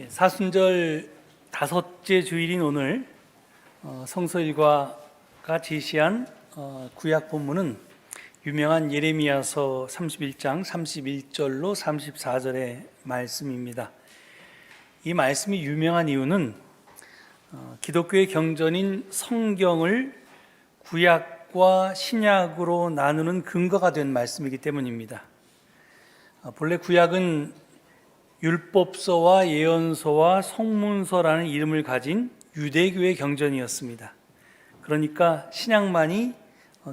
사순절 다섯째 주일인 오늘 성서일과가 제시한 구약 본문은 유명한 예레미야서 31장 31절로 34절의 말씀입니다. 이 말씀이 유명한 이유는 기독교의 경전인 성경을 구약과 신약으로 나누는 근거가 된 말씀이기 때문입니다. 본래 구약은 율법서와 예언서와 성문서라는 이름을 가진 유대교의 경전이었습니다. 그러니까 신약만이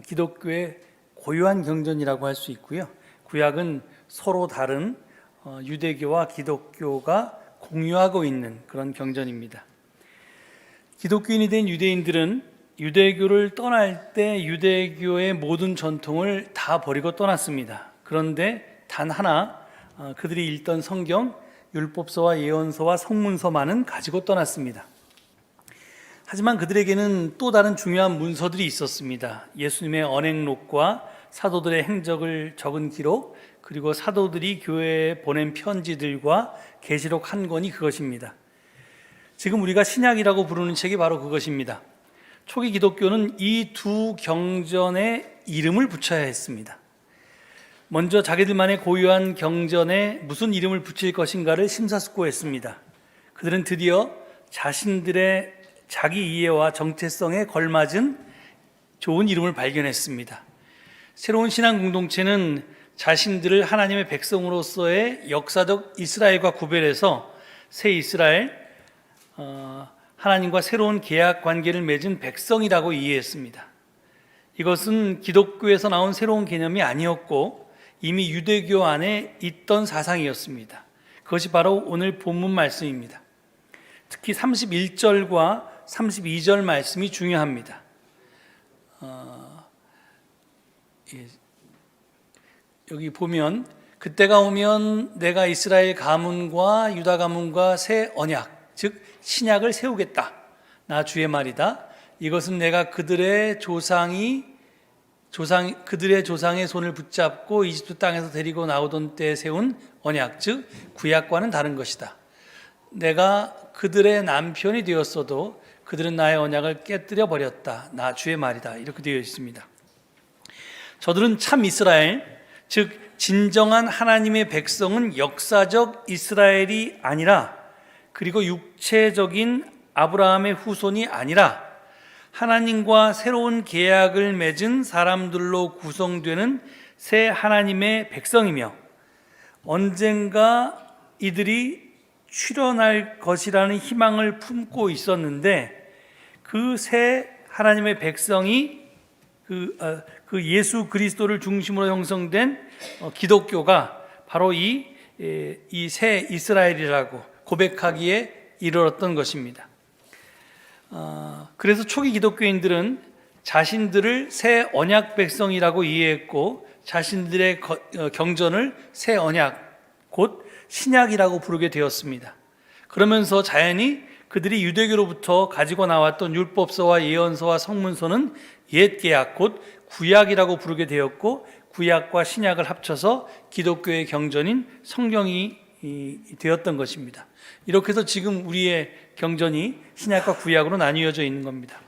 기독교의 고유한 경전이라고 할 수 있고요. 구약은 서로 다른 유대교와 기독교가 공유하고 있는 그런 경전입니다. 기독교인이 된 유대인들은 유대교를 떠날 때 유대교의 모든 전통을 다 버리고 떠났습니다. 그런데 단 하나 그들이 읽던 성경, 율법서와 예언서와 성문서만은 가지고 떠났습니다. 하지만 그들에게는 또 다른 중요한 문서들이 있었습니다. 예수님의 언행록과 사도들의 행적을 적은 기록, 그리고 사도들이 교회에 보낸 편지들과 계시록 한 권이 그것입니다. 지금 우리가 신약이라고 부르는 책이 바로 그것입니다. 초기 기독교는 이 두 경전에 이름을 붙여야 했습니다. 먼저 자기들만의 고유한 경전에 무슨 이름을 붙일 것인가를 심사숙고했습니다. 그들은 드디어 자신들의 자기 이해와 정체성에 걸맞은 좋은 이름을 발견했습니다. 새로운 신앙 공동체는 자신들을 하나님의 백성으로서의 역사적 이스라엘과 구별해서 새 이스라엘, 하나님과 새로운 계약 관계를 맺은 백성이라고 이해했습니다. 이것은 기독교에서 나온 새로운 개념이 아니었고 이미 유대교 안에 있던 사상이었습니다. 그것이 바로 오늘 본문 말씀입니다. 특히 31절과 32절 말씀이 중요합니다. 여기 보면 그때가 오면 내가 이스라엘 가문과 유다 가문과 새 언약, 즉 신약을 세우겠다. 나 주의 말이다. 이것은 내가 그들의 조상의 손을 붙잡고 이집트 땅에서 데리고 나오던 때에 세운 언약, 즉 구약과는 다른 것이다. 내가 그들의 남편이 되었어도 그들은 나의 언약을 깨뜨려 버렸다. 나 주의 말이다. 이렇게 되어 있습니다. 저들은 참 이스라엘, 즉 진정한 하나님의 백성은 역사적 이스라엘이 아니라, 그리고 육체적인 아브라함의 후손이 아니라 하나님과 새로운 계약을 맺은 사람들로 구성되는 새 하나님의 백성이며 언젠가 이들이 출현할 것이라는 희망을 품고 있었는데 그 새 하나님의 백성이 그 예수 그리스도를 중심으로 형성된 기독교가 바로 이 새 이스라엘이라고 고백하기에 이르렀던 것입니다. 그래서 초기 기독교인들은 자신들을 새 언약 백성이라고 이해했고 자신들의 경전을 새 언약, 곧 신약이라고 부르게 되었습니다. 그러면서 자연히 그들이 유대교로부터 가지고 나왔던 율법서와 예언서와 성문서는 옛 계약, 곧 구약이라고 부르게 되었고 구약과 신약을 합쳐서 기독교의 경전인 성경이 되었던 것입니다. 이렇게 해서 지금 우리의 경전이 신약과 구약으로 나뉘어져 있는 겁니다.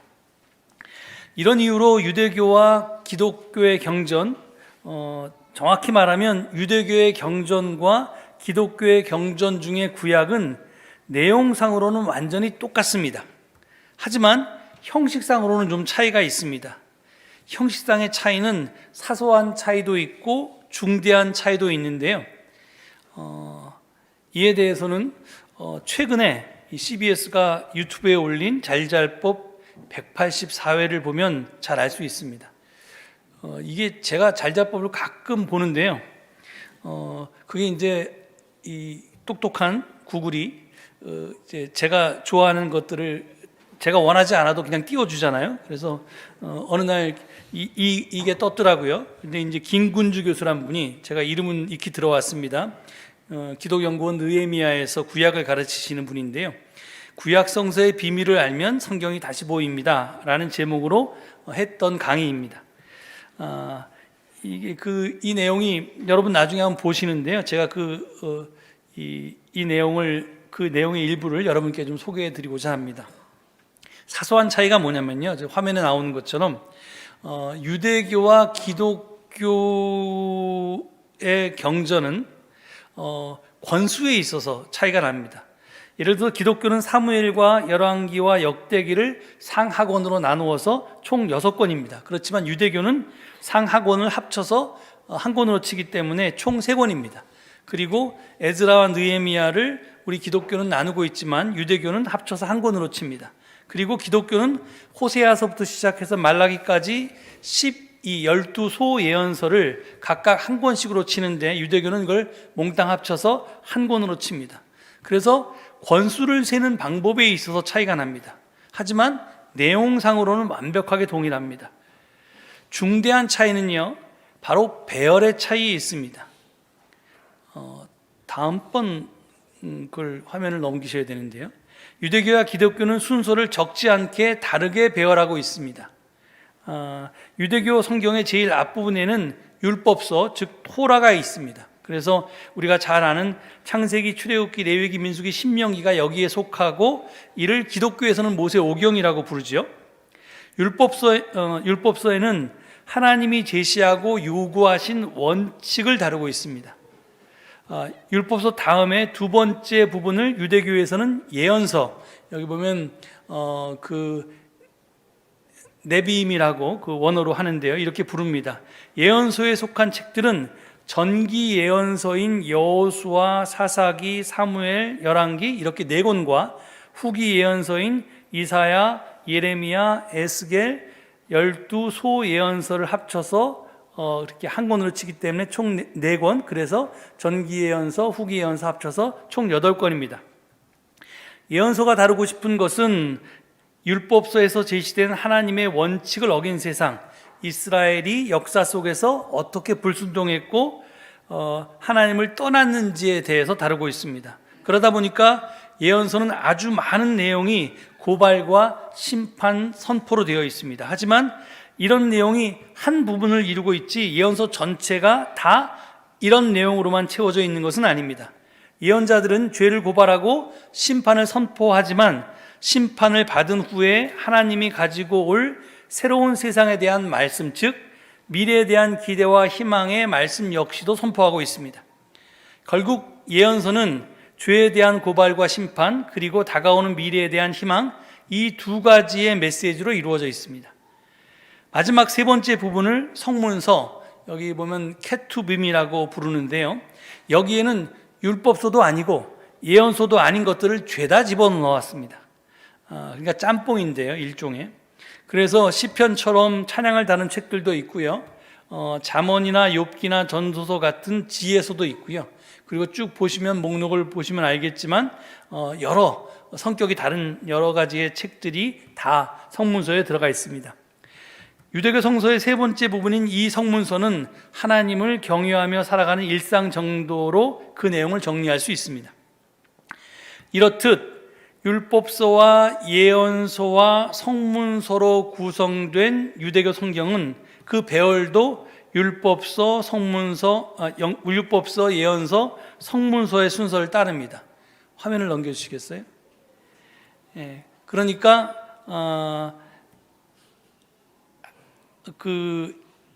이런 이유로 유대교와 기독교의 경전, 정확히 말하면 유대교의 경전과 기독교의 경전 중에 구약은 내용상으로는 완전히 똑같습니다. 하지만 형식상으로는 좀 차이가 있습니다. 형식상의 차이는 사소한 차이도 있고 중대한 차이도 있는데요. 이에 대해서는 최근에 CBS가 유튜브에 올린 잘잘법 184회를 보면 잘 알 수 있습니다. 이게 제가 잘잘법을 가끔 보는데요. 그게 이제 이 똑똑한 구글이 이제 제가 좋아하는 것들을 제가 원하지 않아도 그냥 띄워주잖아요. 그래서 어느 날 이게 떴더라고요. 근데 이제 김군주 교수란 분이, 제가 이름은 익히 들어왔습니다. 기독연구원 느헤미야에서 구약을 가르치시는 분인데요. 구약 성서의 비밀을 알면 성경이 다시 보입니다. 라는 제목으로 했던 강의입니다. 이 내용이 여러분 나중에 한번 보시는데요. 제가 이 내용을 그 내용의 일부를 여러분께 좀 소개해 드리고자 합니다. 사소한 차이가 뭐냐면요, 화면에 나오는 것처럼 유대교와 기독교의 경전은 권수에 있어서 차이가 납니다. 예를 들어 기독교는 사무엘과 열왕기와 역대기를 상하권으로 나누어서 총 6권입니다. 그렇지만 유대교는 상하권을 합쳐서 한 권으로 치기 때문에 총 3권입니다. 그리고 에즈라와 느헤미야를 우리 기독교는 나누고 있지만 유대교는 합쳐서 한 권으로 칩니다. 그리고 기독교는 호세아서부터 시작해서 말라기까지 12소 예언서를 각각 한 권씩으로 치는데 유대교는 그걸 몽땅 합쳐서 한 권으로 칩니다. 그래서 권수를 세는 방법에 있어서 차이가 납니다. 하지만 내용상으로는 완벽하게 동일합니다. 중대한 차이는요, 바로 배열의 차이에 있습니다. 다음번 그걸 화면을 넘기셔야 되는데요. 유대교와 기독교는 순서를 적지 않게 다르게 배열하고 있습니다. 유대교 성경의 제일 앞부분에는 율법서, 즉 토라가 있습니다. 그래서 우리가 잘 아는 창세기, 출애굽기, 레위기, 민수기, 신명기가 여기에 속하고 이를 기독교에서는 모세오경이라고 부르죠. 율법서에는 하나님이 제시하고 요구하신 원칙을 다루고 있습니다. 율법서 다음에 두 번째 부분을 유대교에서는 예언서, 여기 보면 네비임이라고 그 원어로 하는데요, 이렇게 부릅니다. 예언서에 속한 책들은 전기 예언서인 여호수아, 사사기, 사무엘, 열왕기 이렇게 4권과 후기 예언서인 이사야, 예레미야, 에스겔 12소 예언서를 합쳐서 이렇게 한 권으로 치기 때문에 총 4권, 그래서 전기 예언서, 후기 예언서 합쳐서 총 8권입니다. 예언서가 다루고 싶은 것은 율법서에서 제시된 하나님의 원칙을 어긴 세상, 이스라엘이 역사 속에서 어떻게 불순종했고 하나님을 떠났는지에 대해서 다루고 있습니다. 그러다 보니까 예언서는 아주 많은 내용이 고발과 심판, 선포로 되어 있습니다. 하지만 이런 내용이 한 부분을 이루고 있지 예언서 전체가 다 이런 내용으로만 채워져 있는 것은 아닙니다. 예언자들은 죄를 고발하고 심판을 선포하지만 심판을 받은 후에 하나님이 가지고 올 새로운 세상에 대한 말씀, 즉 미래에 대한 기대와 희망의 말씀 역시도 선포하고 있습니다. 결국 예언서는 죄에 대한 고발과 심판, 그리고 다가오는 미래에 대한 희망, 이 2가지의 메시지로 이루어져 있습니다. 마지막 3번째 부분을 성문서, 여기 보면 케투빔이라고 부르는데요, 여기에는 율법서도 아니고 예언서도 아닌 것들을 죄다 집어넣었습니다. 그러니까 짬뽕인데요, 일종의. 그래서 시편처럼 찬양을 다룬 책들도 있고요, 잠언이나 욥기나 전도서 같은 지혜서도 있고요. 그리고 쭉 보시면, 목록을 보시면 알겠지만 여러 성격이 다른 여러 가지의 책들이 다 성문서에 들어가 있습니다. 유대교 성서의 3번째 부분인 이 성문서는 하나님을 경외하며 살아가는 일상 정도로 그 내용을 정리할 수 있습니다. 이렇듯 율법서와 예언서와 성문서로 구성된 유대교 성경은 그 배열도 율법서, 예언서, 성문서의 순서를 따릅니다. 화면을 넘겨주시겠어요? 그러니까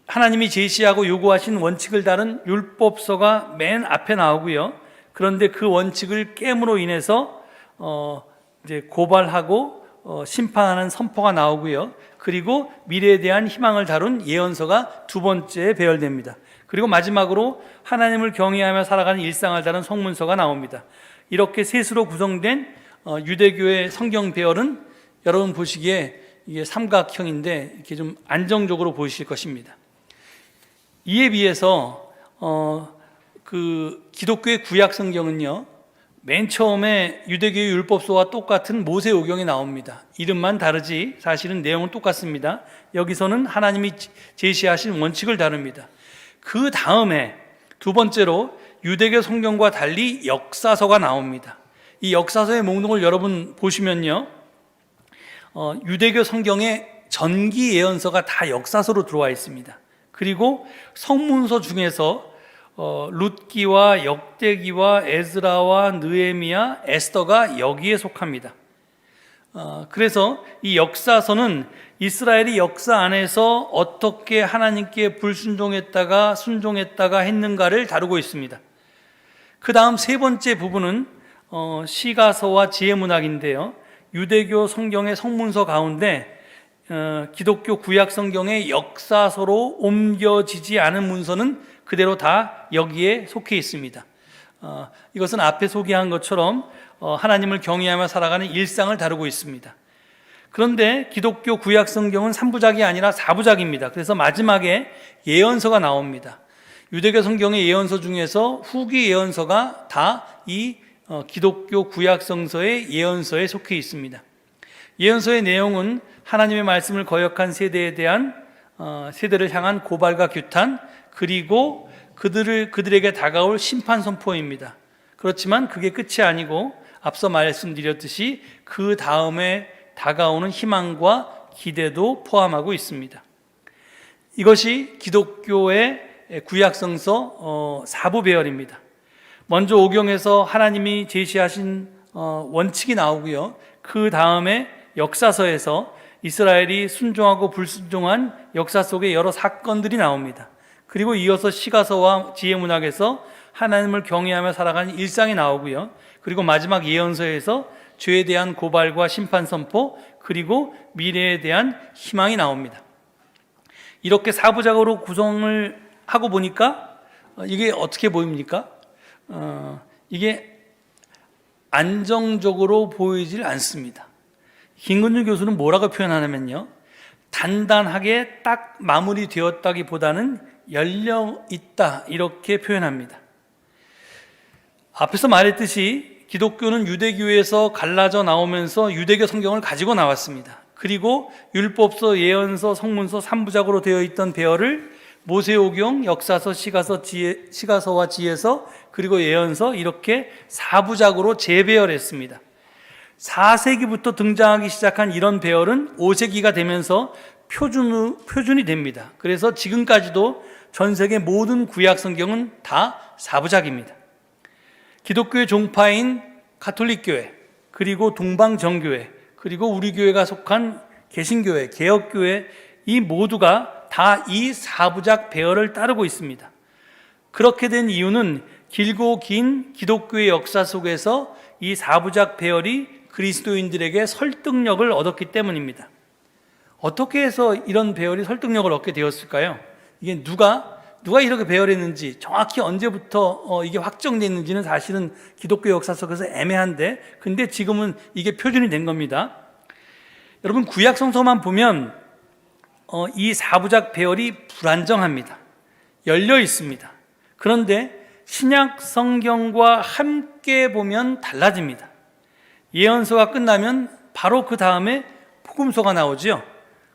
하나님이 제시하고 요구하신 원칙을 다룬 율법서가 맨 앞에 나오고요. 그런데 그 원칙을 깨므로 인해서 이제 고발하고 심판하는 선포가 나오고요. 그리고 미래에 대한 희망을 다룬 예언서가 2번째에 배열됩니다. 그리고 마지막으로 하나님을 경외하며 살아가는 일상을 다룬 성문서가 나옵니다. 이렇게 셋으로 구성된 유대교의 성경 배열은 여러분 보시기에 이게 삼각형인데 이렇게 좀 안정적으로 보이실 것입니다. 이에 비해서 기독교의 구약 성경은요, 맨 처음에 유대교의 율법서와 똑같은 모세오경이 나옵니다. 이름만 다르지 사실은 내용은 똑같습니다. 여기서는 하나님이 제시하신 원칙을 다룹니다. 그 다음에 2번째로 유대교 성경과 달리 역사서가 나옵니다. 이 역사서의 목록을 여러분 보시면요, 유대교 성경의 전기 예언서가 다 역사서로 들어와 있습니다. 그리고 성문서 중에서 룻기와 역대기와 에스라와 느헤미야, 에스더가 여기에 속합니다. 그래서 이 역사서는 이스라엘이 역사 안에서 어떻게 하나님께 불순종했다가 순종했다가 했는가를 다루고 있습니다. 그 다음 세 번째 부분은 시가서와 지혜문학인데요. 유대교 성경의 성문서 가운데 기독교 구약 성경의 역사서로 옮겨지지 않은 문서는 그대로 다 여기에 속해 있습니다. 이것은 앞에 소개한 것처럼 하나님을 경외하며 살아가는 일상을 다루고 있습니다. 그런데 기독교 구약 성경은 3부작이 아니라 4부작입니다. 그래서 마지막에 예언서가 나옵니다. 유대교 성경의 예언서 중에서 후기 예언서가 다 이 기독교 구약 성서의 예언서에 속해 있습니다. 예언서의 내용은 하나님의 말씀을 거역한 세대에 대한 세대를 향한 고발과 규탄, 그리고 그들에게 다가올 심판 선포입니다. 그렇지만 그게 끝이 아니고 앞서 말씀드렸듯이 그 다음에 다가오는 희망과 기대도 포함하고 있습니다. 이것이 기독교의 구약성서 4부 배열입니다. 먼저 오경에서 하나님이 제시하신 원칙이 나오고요. 그 다음에 역사서에서 이스라엘이 순종하고 불순종한 역사 속의 여러 사건들이 나옵니다. 그리고 이어서 시가서와 지혜문학에서 하나님을 경외하며 살아가는 일상이 나오고요. 그리고 마지막 예언서에서 죄에 대한 고발과 심판 선포, 그리고 미래에 대한 희망이 나옵니다. 이렇게 4부작으로 구성을 하고 보니까 이게 어떻게 보입니까? 이게 안정적으로 보이질 않습니다. 김근주 교수는 뭐라고 표현하냐면요, 단단하게 딱 마무리되었다기보다는 열려있다, 이렇게 표현합니다. 앞에서 말했듯이 기독교는 유대교에서 갈라져 나오면서 유대교 성경을 가지고 나왔습니다. 그리고 율법서, 예언서, 성문서 3부작으로 되어 있던 배열을 모세오경, 역사서, 시가서와 지혜서, 그리고 예언서, 이렇게 4부작으로 재배열했습니다. 4세기부터 등장하기 시작한 이런 배열은 5세기가 되면서 표준이 됩니다. 그래서 지금까지도 전 세계 모든 구약 성경은 다 4부작입니다. 기독교의 종파인 가톨릭교회, 그리고 동방정교회, 그리고 우리 교회가 속한 개신교회, 개혁교회, 이 모두가 다 이 4부작 배열을 따르고 있습니다. 그렇게 된 이유는 길고 긴 기독교의 역사 속에서 이 4부작 배열이 그리스도인들에게 설득력을 얻었기 때문입니다. 어떻게 해서 이런 배열이 설득력을 얻게 되었을까요? 이게 누가 이렇게 배열했는지, 정확히 언제부터 이게 확정됐는지는 사실은 기독교 역사 속에서 애매한데, 근데 지금은 이게 표준이 된 겁니다. 여러분, 구약 성서만 보면 이 4부작 배열이 불안정합니다. 열려 있습니다. 그런데 신약 성경과 함께 보면 달라집니다. 예언서가 끝나면 바로 그 다음에 복음서가 나오죠.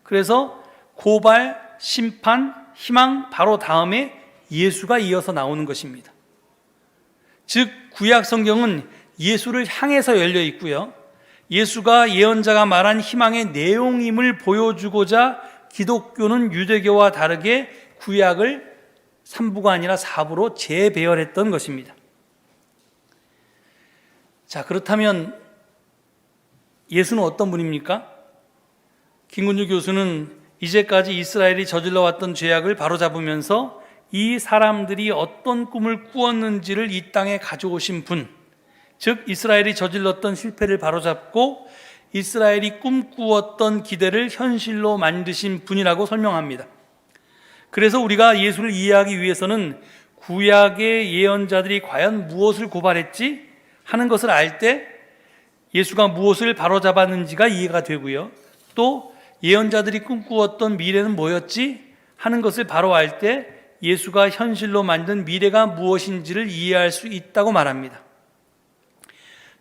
그래서 고발, 심판, 희망, 바로 다음에 예수가 이어서 나오는 것입니다. 즉 구약 성경은 예수를 향해서 열려 있고요, 예수가 예언자가 말한 희망의 내용임을 보여주고자 기독교는 유대교와 다르게 구약을 3부가 아니라 4부로 재배열했던 것입니다. 자, 그렇다면 예수는 어떤 분입니까? 김근주 교수는 이제까지 이스라엘이 저질러왔던 죄악을 바로잡으면서 이 사람들이 어떤 꿈을 꾸었는지를 이 땅에 가져오신 분, 즉 이스라엘이 저질렀던 실패를 바로잡고 이스라엘이 꿈꾸었던 기대를 현실로 만드신 분이라고 설명합니다. 그래서 우리가 예수를 이해하기 위해서는 구약의 예언자들이 과연 무엇을 고발했지 하는 것을 알 때 예수가 무엇을 바로잡았는지가 이해가 되고요, 또 예언자들이 꿈꾸었던 미래는 뭐였지 하는 것을 바로 알 때 예수가 현실로 만든 미래가 무엇인지를 이해할 수 있다고 말합니다.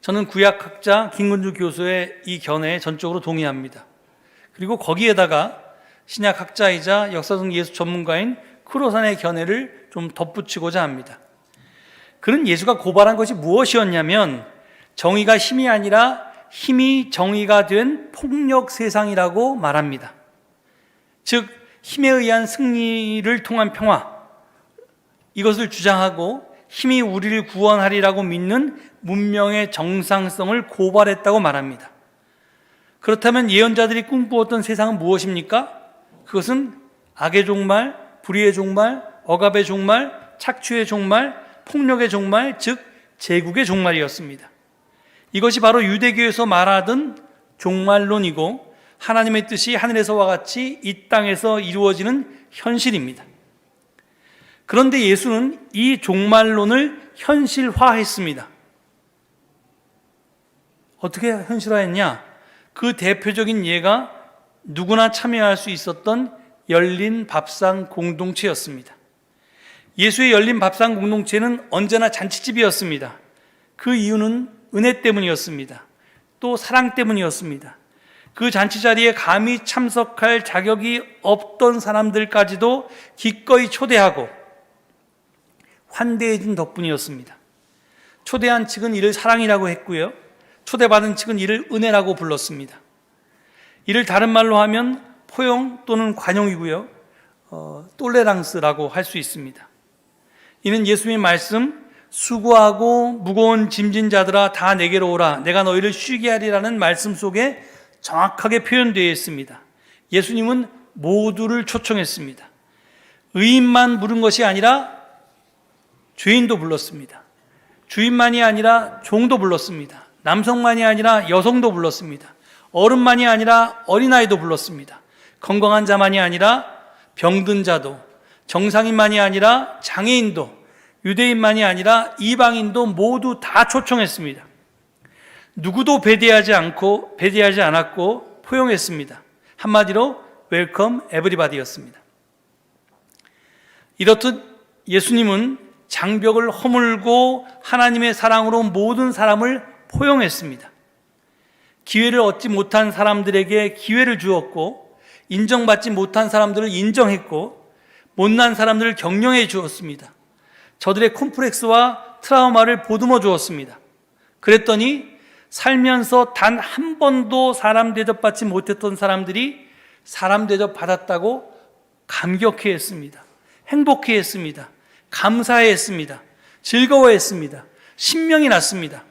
저는 구약학자 김근주 교수의 이 견해에 전적으로 동의합니다. 그리고 거기에다가 신약학자이자 역사적 예수 전문가인 크로산의 견해를 좀 덧붙이고자 합니다. 그는 예수가 고발한 것이 무엇이었냐면 정의가 힘이 아니라 힘이 정의가 된 폭력 세상이라고 말합니다. 즉 힘에 의한 승리를 통한 평화, 이것을 주장하고 힘이 우리를 구원하리라고 믿는 문명의 정상성을 고발했다고 말합니다. 그렇다면 예언자들이 꿈꾸었던 세상은 무엇입니까? 그것은 악의 종말, 불의의 종말, 억압의 종말, 착취의 종말, 폭력의 종말, 즉 제국의 종말이었습니다. 이것이 바로 유대교에서 말하던 종말론이고 하나님의 뜻이 하늘에서와 같이 이 땅에서 이루어지는 현실입니다. 그런데 예수는 이 종말론을 현실화했습니다. 어떻게 현실화했냐? 그 대표적인 예가 누구나 참여할 수 있었던 열린 밥상 공동체였습니다. 예수의 열린 밥상 공동체는 언제나 잔치집이었습니다. 그 이유는 은혜 때문이었습니다. 또 사랑 때문이었습니다. 그 잔치 자리에 감히 참석할 자격이 없던 사람들까지도 기꺼이 초대하고 환대해 준 덕분이었습니다. 초대한 측은 이를 사랑이라고 했고요. 초대받은 측은 이를 은혜라고 불렀습니다. 이를 다른 말로 하면 포용 또는 관용이고요. 똘레랑스라고 할 수 있습니다. 이는 예수님의 말씀, 수고하고 무거운 짐진 자들아 다 내게로 오라 내가 너희를 쉬게 하리라는 말씀 속에 정확하게 표현되어 있습니다. 예수님은 모두를 초청했습니다. 의인만 부른 것이 아니라 죄인도 불렀습니다. 주인만이 아니라 종도 불렀습니다. 남성만이 아니라 여성도 불렀습니다. 어른만이 아니라 어린아이도 불렀습니다. 건강한 자만이 아니라 병든 자도, 정상인만이 아니라 장애인도, 유대인만이 아니라 이방인도 모두 다 초청했습니다. 누구도 배제하지 않았고 포용했습니다. 한마디로 웰컴 에브리바디였습니다. 이렇듯 예수님은 장벽을 허물고 하나님의 사랑으로 모든 사람을 포용했습니다. 기회를 얻지 못한 사람들에게 기회를 주었고 인정받지 못한 사람들을 인정했고 못난 사람들을 격려해 주었습니다. 저들의 콤플렉스와 트라우마를 보듬어 주었습니다. 그랬더니 살면서 단 한 번도 사람 대접받지 못했던 사람들이 사람 대접 받았다고 감격해했습니다. 행복해했습니다. 감사해했습니다. 즐거워했습니다. 신명이 났습니다.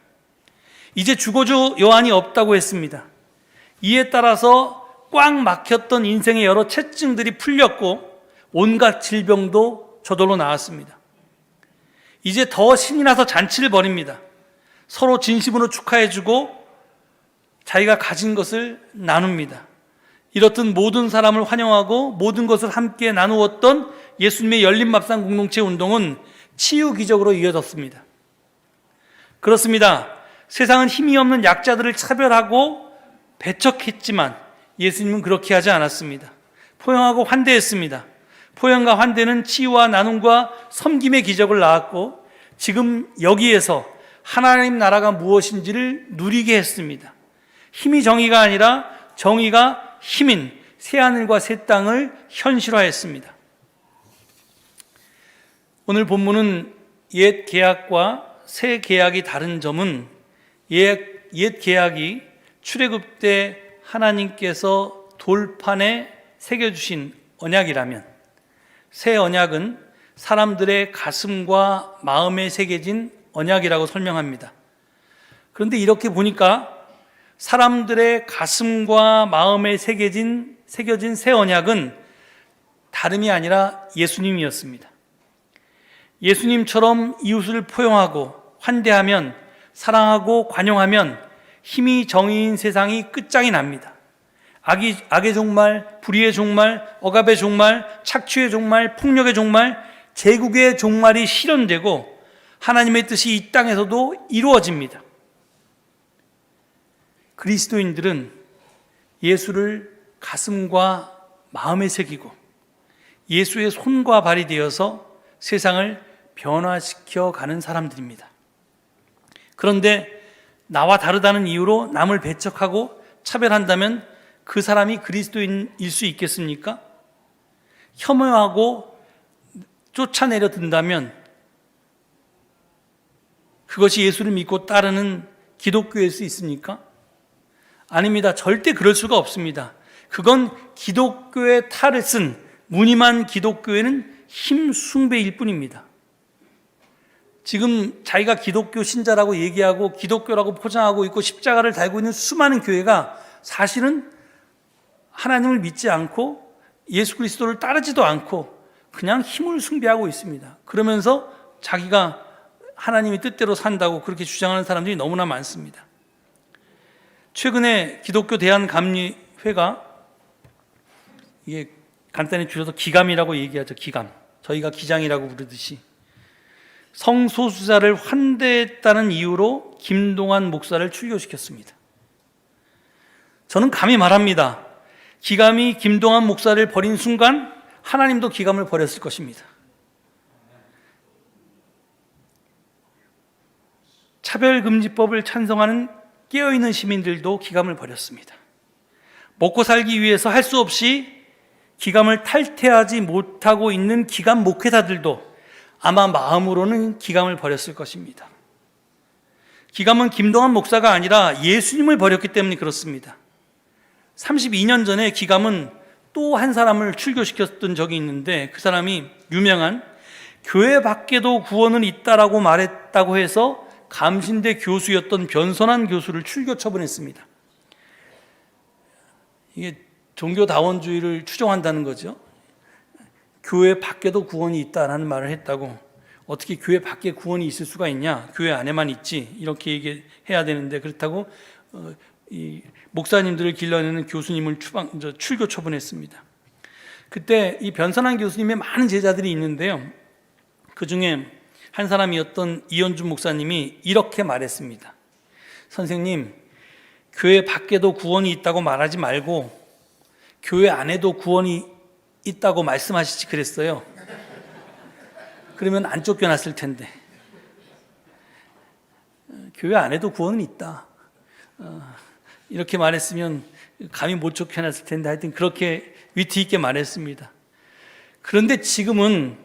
이제 죽어줄 요한이 없다고 했습니다. 이에 따라서 꽉 막혔던 인생의 여러 체증들이 풀렸고 온갖 질병도 저절로 나았습니다. 이제 더 신이 나서 잔치를 벌입니다. 서로 진심으로 축하해주고 자기가 가진 것을 나눕니다. 이렇듯 모든 사람을 환영하고 모든 것을 함께 나누었던 예수님의 열린 밥상 공동체 운동은 치유 기적으로 이어졌습니다. 그렇습니다. 세상은 힘이 없는 약자들을 차별하고 배척했지만 예수님은 그렇게 하지 않았습니다. 포용하고 환대했습니다. 포용과 환대는 치유와 나눔과 섬김의 기적을 낳았고 지금 여기에서 하나님 나라가 무엇인지를 누리게 했습니다. 힘이 정의가 아니라 정의가 힘인 새하늘과 새 땅을 현실화했습니다. 오늘 본문은 옛 계약과 새 계약이 다른 점은 옛 계약이 출애굽 때 하나님께서 돌판에 새겨주신 언약이라면 새 언약은 사람들의 가슴과 마음에 새겨진 언약이라고 설명합니다. 그런데 이렇게 보니까 사람들의 가슴과 마음에 새겨진 새 언약은 다름이 아니라 예수님이었습니다. 예수님처럼 이웃을 포용하고 환대하면 사랑하고 관용하면 힘이 정의인 세상이 끝장이 납니다. 악의 종말, 불의의 종말, 억압의 종말, 착취의 종말, 폭력의 종말, 제국의 종말이 실현되고 하나님의 뜻이 이 땅에서도 이루어집니다. 그리스도인들은 예수를 가슴과 마음에 새기고 예수의 손과 발이 되어서 세상을 변화시켜 가는 사람들입니다. 그런데 나와 다르다는 이유로 남을 배척하고 차별한다면 그 사람이 그리스도인일 수 있겠습니까? 혐오하고 쫓아내려 든다면 그것이 예수를 믿고 따르는 기독교일 수 있습니까? 아닙니다. 절대 그럴 수가 없습니다. 그건 기독교의 탈을 쓴 무늬만 기독교에는 힘 숭배일 뿐입니다. 지금 자기가 기독교 신자라고 얘기하고 기독교라고 포장하고 있고 십자가를 달고 있는 수많은 교회가 사실은 하나님을 믿지 않고 예수 그리스도를 따르지도 않고 그냥 힘을 숭배하고 있습니다. 그러면서 자기가 하나님의 뜻대로 산다고 그렇게 주장하는 사람들이 너무나 많습니다. 최근에 기독교 대한감리회가, 이게 간단히 줄여서 기감이라고 얘기하죠. 기감. 저희가 기장이라고 부르듯이 성소수자를 환대했다는 이유로 김동완 목사를 출교시켰습니다. 저는 감히 말합니다. 기감이 김동완 목사를 버린 순간 하나님도 기감을 버렸을 것입니다. 차별금지법을 찬성하는 깨어있는 시민들도 기감을 버렸습니다. 먹고 살기 위해서 할 수 없이 기감을 탈퇴하지 못하고 있는 기감 목회자들도 아마 마음으로는 기감을 버렸을 것입니다. 기감은 김동완 목사가 아니라 예수님을 버렸기 때문에 그렇습니다. 32년 전에 기감은 또 한 사람을 출교시켰던 적이 있는데, 그 사람이 유명한 교회 밖에도 구원은 있다라고 말했다고 해서 감신대 교수였던 변선한 교수를 출교 처분했습니다. 이게 종교다원주의를 추종한다는 거죠. 교회 밖에도 구원이 있다라는 말을 했다고, 어떻게 교회 밖에 구원이 있을 수가 있냐, 교회 안에만 있지, 이렇게 얘기해야 되는데, 그렇다고 이 목사님들을 길러내는 교수님을 출교 처분했습니다. 그때 이 변선한 교수님의 많은 제자들이 있는데요, 그 중에 한 사람이었던 이현준 목사님이 이렇게 말했습니다. 선생님, 교회 밖에도 구원이 있다고 말하지 말고 교회 안에도 구원이 있다고 말씀하시지 그랬어요. 그러면 안 쫓겨났을 텐데. 교회 안에도 구원은 있다, 이렇게 말했으면 감히 못 쫓겨났을 텐데, 하여튼 그렇게 위트 있게 말했습니다. 그런데 지금은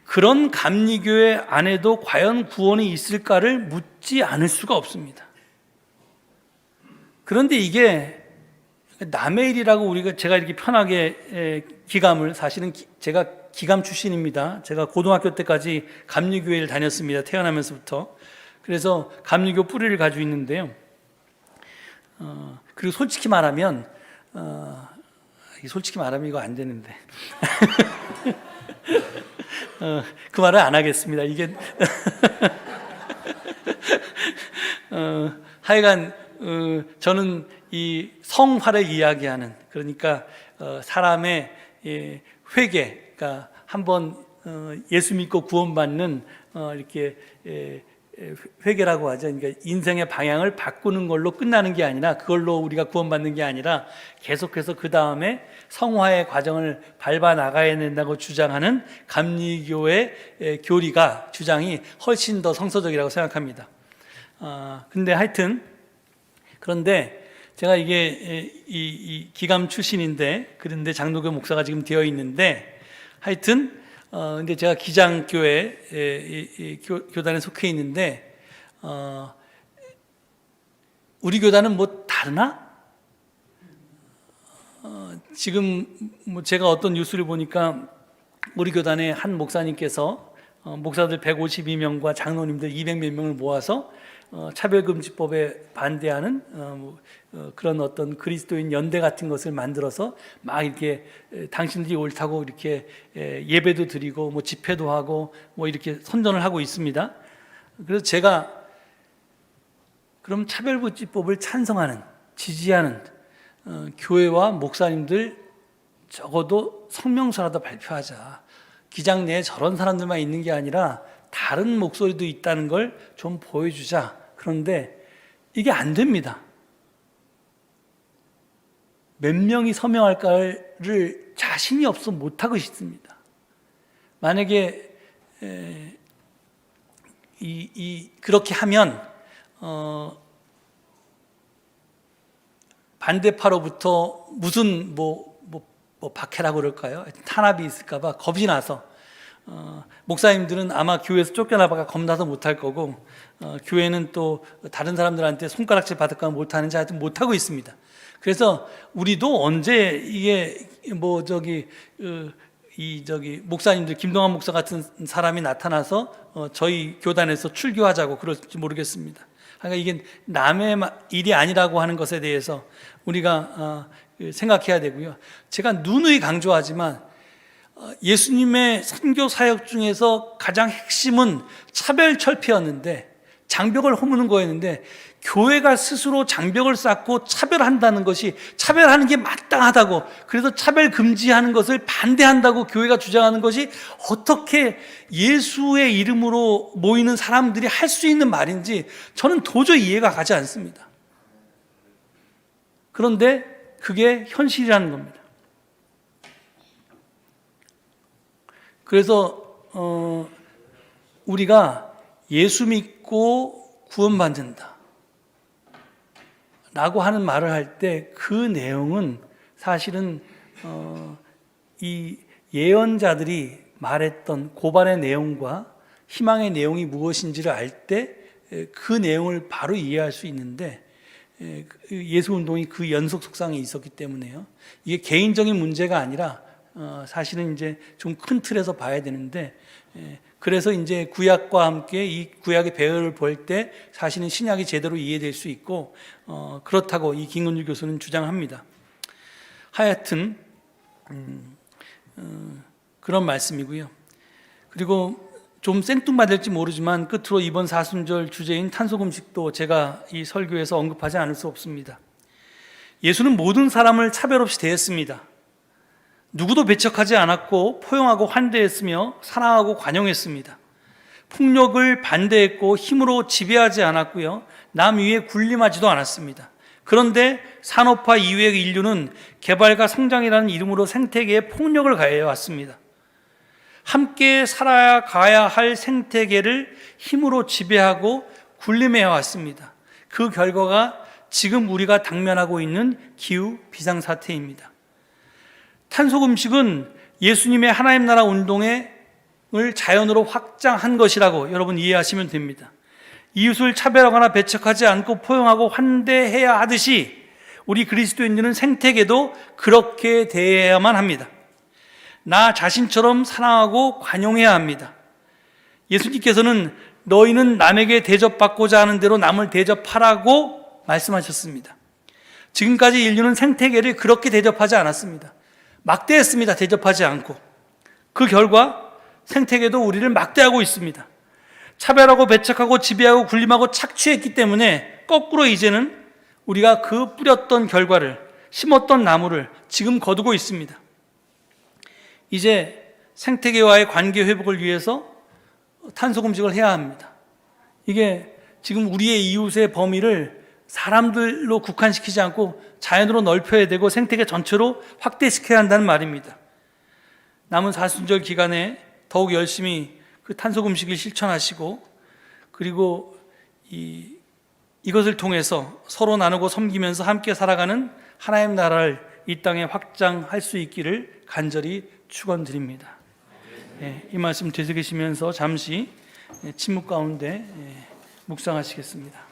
그런 감리교회 안에도 과연 구원이 있을까를 묻지 않을 수가 없습니다. 그런데 이게 남의 일이라고 제가 이렇게 편하게 기감을, 사실은 제가 기감 출신입니다. 제가 고등학교 때까지 감리교회를 다녔습니다. 태어나면서부터. 그래서 감리교 뿌리를 가지고 있는데요. 그리고 솔직히 말하면 이거 안 되는데 그 말을 안 하겠습니다. 이게 하여간 저는 이 성화를 이야기하는, 그러니까 사람의 회개, 그러니까 한번 예수 믿고 구원받는 이렇게 회개라고 하죠. 그러니까 인생의 방향을 바꾸는 걸로 끝나는 게 아니라, 그걸로 우리가 구원받는 게 아니라 계속해서 그 다음에 성화의 과정을 밟아 나가야 된다고 주장하는 감리교의 교리가, 주장이 훨씬 더 성서적이라고 생각합니다. 근데 하여튼, 그런데 제가 이게 이 기감 출신인데, 그런데 장로교 목사가 지금 되어 있는데, 하여튼 근데 제가 기장교회 교단에 속해 있는데, 우리 교단은 뭐 다르나? 지금 뭐 제가 어떤 뉴스를 보니까 우리 교단의 한 목사님께서 목사들 152명과 장로님들 200몇 명을 모아서 차별금지법에 반대하는 그런 어떤 그리스도인 연대 같은 것을 만들어서 막 이렇게 당신들이 옳다고 이렇게 예배도 드리고 뭐 집회도 하고 뭐 이렇게 선전을 하고 있습니다. 그래서 제가 그럼 차별금지법을 찬성하는, 지지하는 교회와 목사님들 적어도 성명서라도 발표하자. 기장 내에 저런 사람들만 있는 게 아니라 다른 목소리도 있다는 걸 좀 보여주자. 그런데 이게 안 됩니다. 몇 명이 서명할까를 자신이 없어 못하고 있습니다. 만약에 그렇게 하면 반대파로부터 무슨 뭐 박해라고 그럴까요? 탄압이 있을까 봐 겁이 나서 목사님들은 아마 교회에서 쫓겨나봐가 겁나서 못할 거고, 교회는 또 다른 사람들한테 손가락질 받을까 못하는지 하여튼 못하고 있습니다. 그래서 우리도 언제 이게 목사님들 김동환 목사 같은 사람이 나타나서 저희 교단에서 출교하자고 그럴지 모르겠습니다. 그러니까 이게 남의 일이 아니라고 하는 것에 대해서 우리가 생각해야 되고요. 제가 누누이 강조하지만 예수님의 선교 사역 중에서 가장 핵심은 차별 철폐였는데, 장벽을 허무는 거였는데, 교회가 스스로 장벽을 쌓고 차별한다는 것이, 차별하는 게 마땅하다고, 그래서 차별 금지하는 것을 반대한다고 교회가 주장하는 것이 어떻게 예수의 이름으로 모이는 사람들이 할 수 있는 말인지 저는 도저히 이해가 가지 않습니다. 그런데 그게 현실이라는 겁니다. 그래서 우리가 예수 믿고 구원받는다 라고 하는 말을 할 때 그 내용은 사실은 이 예언자들이 말했던 고발의 내용과 희망의 내용이 무엇인지를 알 때 그 내용을 바로 이해할 수 있는데, 예수운동이 그 연속 속성이 있었기 때문에요. 이게 개인적인 문제가 아니라 사실은 이제 좀 큰 틀에서 봐야 되는데, 그래서 이제 구약과 함께 이 구약의 배열을 볼 때 사실은 신약이 제대로 이해될 수 있고, 그렇다고 이 김건주 교수는 주장합니다. 하여튼 그런 말씀이고요. 그리고 좀 생뚱맞을지 모르지만 끝으로 이번 사순절 주제인 탄소금식도 제가 이 설교에서 언급하지 않을 수 없습니다. 예수는 모든 사람을 차별 없이 대했습니다. 누구도 배척하지 않았고 포용하고 환대했으며 사랑하고 관용했습니다. 폭력을 반대했고 힘으로 지배하지 않았고요, 남 위에 군림하지도 않았습니다. 그런데 산업화 이후의 인류는 개발과 성장이라는 이름으로 생태계에 폭력을 가해왔습니다. 함께 살아가야 할 생태계를 힘으로 지배하고 군림해 왔습니다. 그 결과가 지금 우리가 당면하고 있는 기후 비상사태입니다. 탄소금식은 예수님의 하나님 나라 운동을 자연으로 확장한 것이라고 여러분 이해하시면 됩니다. 이웃을 차별하거나 배척하지 않고 포용하고 환대해야 하듯이 우리 그리스도인들은 생태계도 그렇게 대해야만 합니다. 나 자신처럼 사랑하고 관용해야 합니다. 예수님께서는 너희는 남에게 대접받고자 하는 대로 남을 대접하라고 말씀하셨습니다. 지금까지 인류는 생태계를 그렇게 대접하지 않았습니다. 막대했습니다. 대접하지 않고. 그 결과 생태계도 우리를 막대하고 있습니다. 차별하고 배척하고 지배하고 군림하고 착취했기 때문에 거꾸로 이제는 우리가 그 뿌렸던 결과를, 심었던 나무를 지금 거두고 있습니다. 이제 생태계와의 관계 회복을 위해서 탄소금식을 해야 합니다. 이게 지금 우리의 이웃의 범위를 사람들로 국한시키지 않고 자연으로 넓혀야 되고 생태계 전체로 확대시켜야 한다는 말입니다. 남은 사순절 기간에 더욱 열심히 그 탄소금식을 실천하시고, 그리고 이것을 통해서 서로 나누고 섬기면서 함께 살아가는 하나님 나라를 이 땅에 확장할 수 있기를 간절히 축원드립니다. 이 말씀 되새기시면서 잠시 침묵 가운데 묵상하시겠습니다.